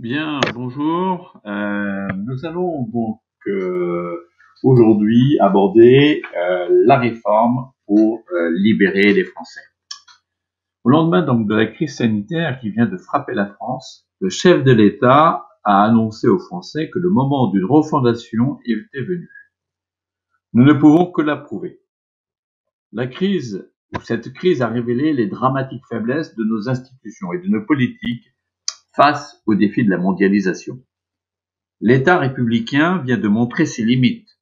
Bien, bonjour. Nous allons donc aujourd'hui aborder la réforme pour libérer les Français. Au lendemain donc de la crise sanitaire qui vient de frapper la France, le chef de l'État a annoncé aux Français que le moment d'une refondation était venu. Nous ne pouvons que l'approuver. Cette crise a révélé les dramatiques faiblesses de nos institutions et de nos politiques face aux défis de la mondialisation. L'État républicain vient de montrer ses limites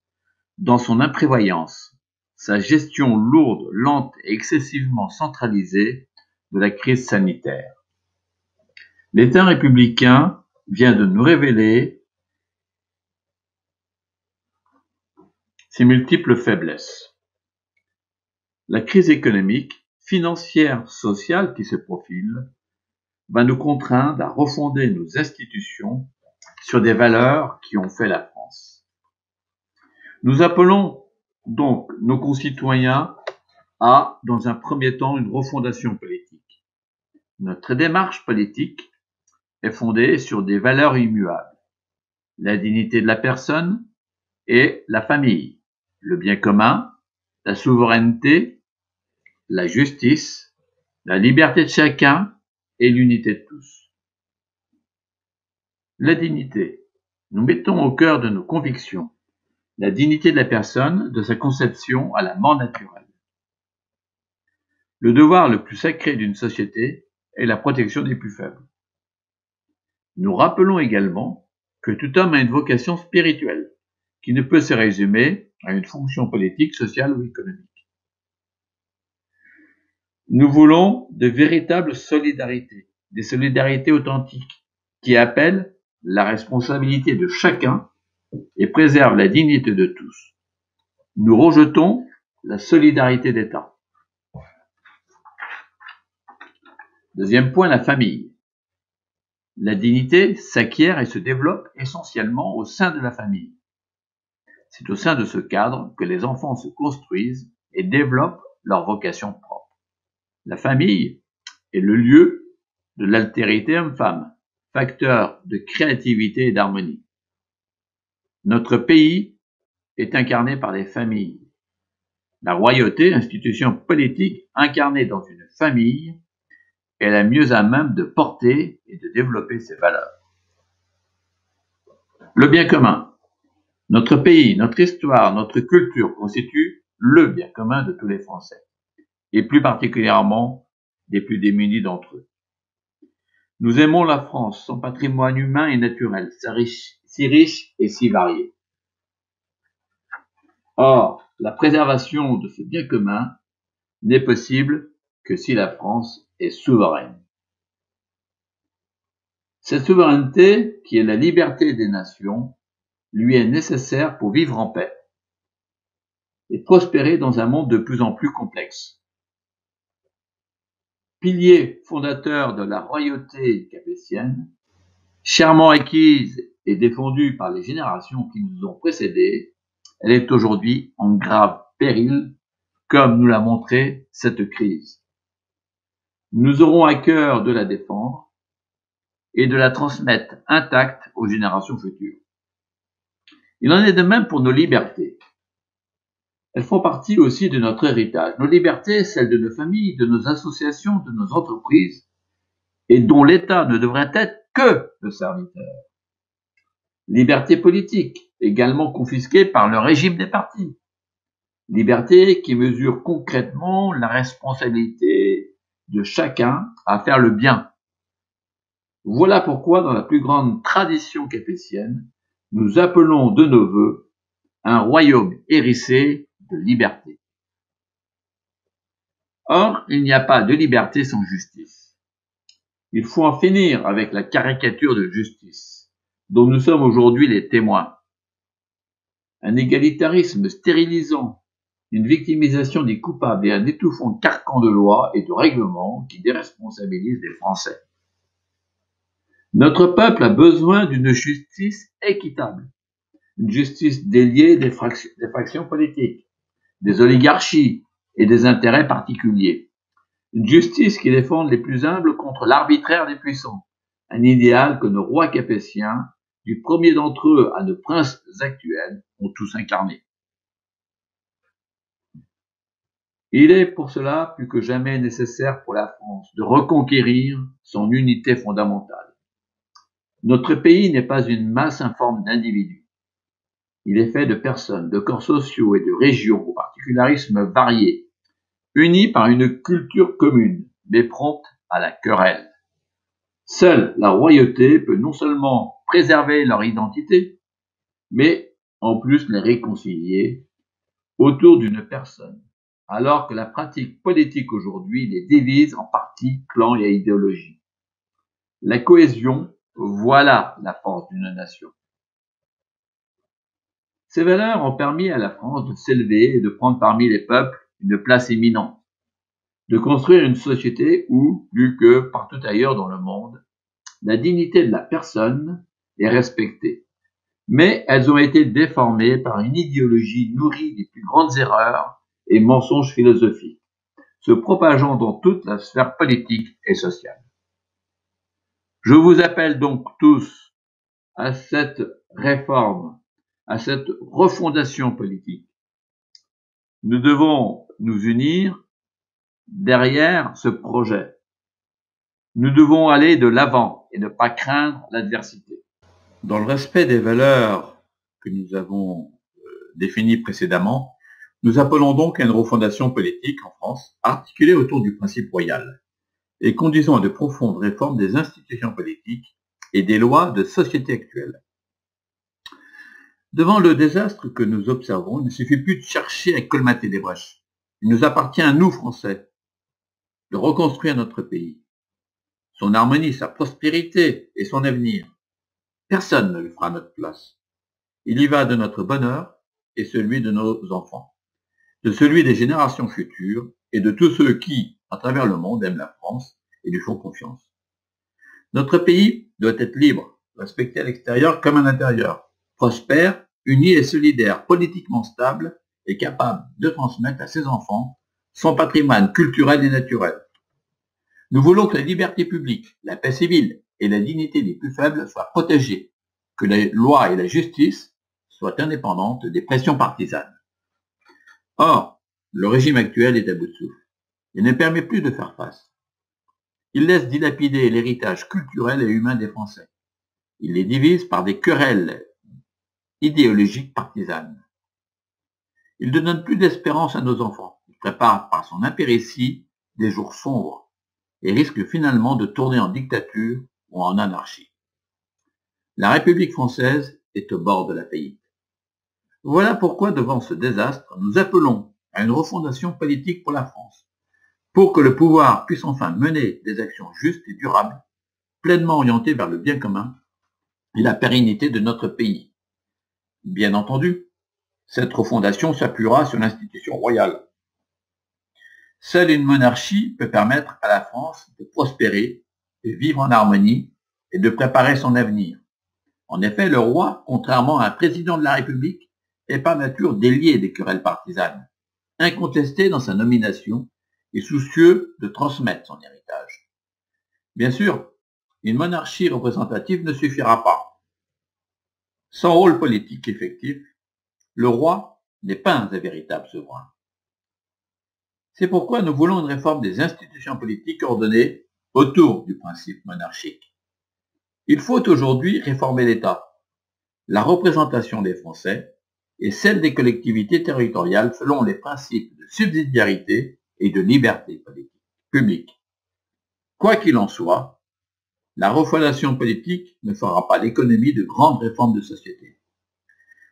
dans son imprévoyance, sa gestion lourde, lente et excessivement centralisée de la crise sanitaire. L'État républicain vient de nous révéler ses multiples faiblesses. La crise économique, financière, sociale qui se profile va nous contraindre à refonder nos institutions sur des valeurs qui ont fait la France. Nous appelons donc nos concitoyens à, dans un premier temps, une refondation politique. Notre démarche politique est fondée sur des valeurs immuables. La dignité de la personne et la famille, le bien commun, la souveraineté, la justice, la liberté de chacun et l'unité de tous. La dignité. Nous mettons au cœur de nos convictions la dignité de la personne, de sa conception à la mort naturelle. Le devoir le plus sacré d'une société est la protection des plus faibles. Nous rappelons également que tout homme a une vocation spirituelle, qui ne peut se résumer à une fonction politique, sociale ou économique. Nous voulons de véritables solidarités, des solidarités authentiques, qui appellent la responsabilité de chacun et préservent la dignité de tous. Nous rejetons la solidarité d'État. Deuxième point, la famille. La dignité s'acquiert et se développe essentiellement au sein de la famille. C'est au sein de ce cadre que les enfants se construisent et développent leur vocation propre. La famille est le lieu de l'altérité homme-femme, facteur de créativité et d'harmonie. Notre pays est incarné par les familles. La royauté, institution politique incarnée dans une famille, est la mieux à même de porter et de développer ses valeurs. Le bien commun. Notre pays, notre histoire, notre culture constituent le bien commun de tous les Français, et plus particulièrement des plus démunis d'entre eux. Nous aimons la France, son patrimoine humain et naturel, si riche et si varié. Or, la préservation de ce bien commun n'est possible que si la France est souveraine. Cette souveraineté, qui est la liberté des nations, lui est nécessaire pour vivre en paix et prospérer dans un monde de plus en plus complexe. Pilier fondateur de la royauté capétienne, chèrement acquise et défendue par les générations qui nous ont précédés, elle est aujourd'hui en grave péril, comme nous l'a montré cette crise. Nous aurons à cœur de la défendre et de la transmettre intacte aux générations futures. Il en est de même pour nos libertés. Elles font partie aussi de notre héritage. Nos libertés, celles de nos familles, de nos associations, de nos entreprises, et dont l'État ne devrait être que le serviteur. Liberté politique, également confisquée par le régime des partis. Liberté qui mesure concrètement la responsabilité de chacun à faire le bien. Voilà pourquoi, dans la plus grande tradition capétienne, nous appelons de nos vœux un royaume hérissé de liberté. Or, il n'y a pas de liberté sans justice. Il faut en finir avec la caricature de justice, dont nous sommes aujourd'hui les témoins. Un égalitarisme stérilisant, une victimisation des coupables et un étouffant carcan de lois et de règlements qui déresponsabilisent les Français. Notre peuple a besoin d'une justice équitable, une justice déliée des factions politiques, des oligarchies et des intérêts particuliers, une justice qui défende les plus humbles contre l'arbitraire des puissants, un idéal que nos rois capétiens, du premier d'entre eux à nos princes actuels, ont tous incarné. Il est pour cela plus que jamais nécessaire pour la France de reconquérir son unité fondamentale. Notre pays n'est pas une masse informe d'individus. Il est fait de personnes, de corps sociaux et de régions aux particularismes variés, unis par une culture commune, mais prompte à la querelle. Seule la royauté peut non seulement préserver leur identité, mais en plus les réconcilier autour d'une personne, alors que la pratique politique aujourd'hui les divise en partis, clans et idéologies. La cohésion, voilà la force d'une nation. Ces valeurs ont permis à la France de s'élever et de prendre parmi les peuples une place éminente, de construire une société où, plus que partout ailleurs dans le monde, la dignité de la personne est respectée. Mais elles ont été déformées par une idéologie nourrie des plus grandes erreurs et mensonges philosophiques, se propageant dans toute la sphère politique et sociale. Je vous appelle donc tous à cette réforme, à cette refondation politique. Nous devons nous unir derrière ce projet. Nous devons aller de l'avant et ne pas craindre l'adversité. Dans le respect des valeurs que nous avons définies précédemment, nous appelons donc à une refondation politique en France, articulée autour du principe royal, et conduisant à de profondes réformes des institutions politiques et des lois de société actuelles. Devant le désastre que nous observons, il ne suffit plus de chercher à colmater des brèches. Il nous appartient à nous, Français, de reconstruire notre pays, son harmonie, sa prospérité et son avenir. Personne ne le fera à notre place. Il y va de notre bonheur et celui de nos enfants, de celui des générations futures et de tous ceux qui, à travers le monde, aiment la France et lui font confiance. Notre pays doit être libre, respecté à l'extérieur comme à l'intérieur, prospère, uni et solidaire, politiquement stable et capable de transmettre à ses enfants son patrimoine culturel et naturel. Nous voulons que la liberté publique, la paix civile et la dignité des plus faibles soient protégées, que la loi et la justice soient indépendantes des pressions partisanes. Or, le régime actuel est à bout de souffle. Il ne permet plus de faire face. Il laisse dilapider l'héritage culturel et humain des Français. Il les divise par des querelles idéologiques partisanes. Il ne donne plus d'espérance à nos enfants. Il prépare par son impéritie des jours sombres et risque finalement de tourner en dictature ou en anarchie. La République française est au bord de la faillite. Voilà pourquoi, devant ce désastre, nous appelons à une refondation politique pour la France, pour que le pouvoir puisse enfin mener des actions justes et durables, pleinement orientées vers le bien commun et la pérennité de notre pays. Bien entendu, cette refondation s'appuiera sur l'institution royale. Seule une monarchie peut permettre à la France de prospérer, de vivre en harmonie et de préparer son avenir. En effet, le roi, contrairement à un président de la République, est par nature délié des querelles partisanes, incontesté dans sa nomination et soucieux de transmettre son héritage. Bien sûr, une monarchie représentative ne suffira pas. Sans rôle politique effectif, le roi n'est pas un véritable souverain. C'est pourquoi nous voulons une réforme des institutions politiques ordonnées autour du principe monarchique. Il faut aujourd'hui réformer l'État, la représentation des Français et celle des collectivités territoriales selon les principes de subsidiarité et de liberté publique. Quoi qu'il en soit, la refondation politique ne fera pas l'économie de grandes réformes de société.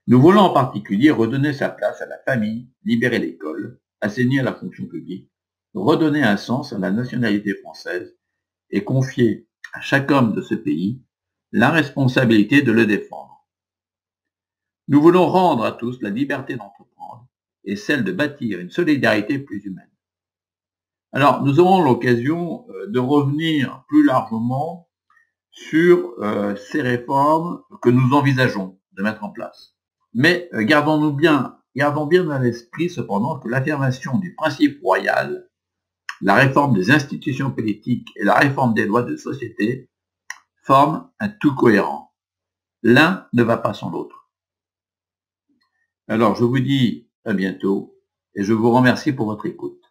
Nous voulons en particulier redonner sa place à la famille, libérer l'école, assainir la fonction publique, redonner un sens à la nationalité française et confier à chaque homme de ce pays la responsabilité de le défendre. Nous voulons rendre à tous la liberté d'entreprendre et celle de bâtir une solidarité plus humaine. Alors, nous aurons l'occasion de revenir plus largement sur ces réformes que nous envisageons de mettre en place. Mais gardons bien à l'esprit cependant que l'affirmation du principe royal, la réforme des institutions politiques et la réforme des lois de société forment un tout cohérent. L'un ne va pas sans l'autre. Alors, je vous dis à bientôt et je vous remercie pour votre écoute.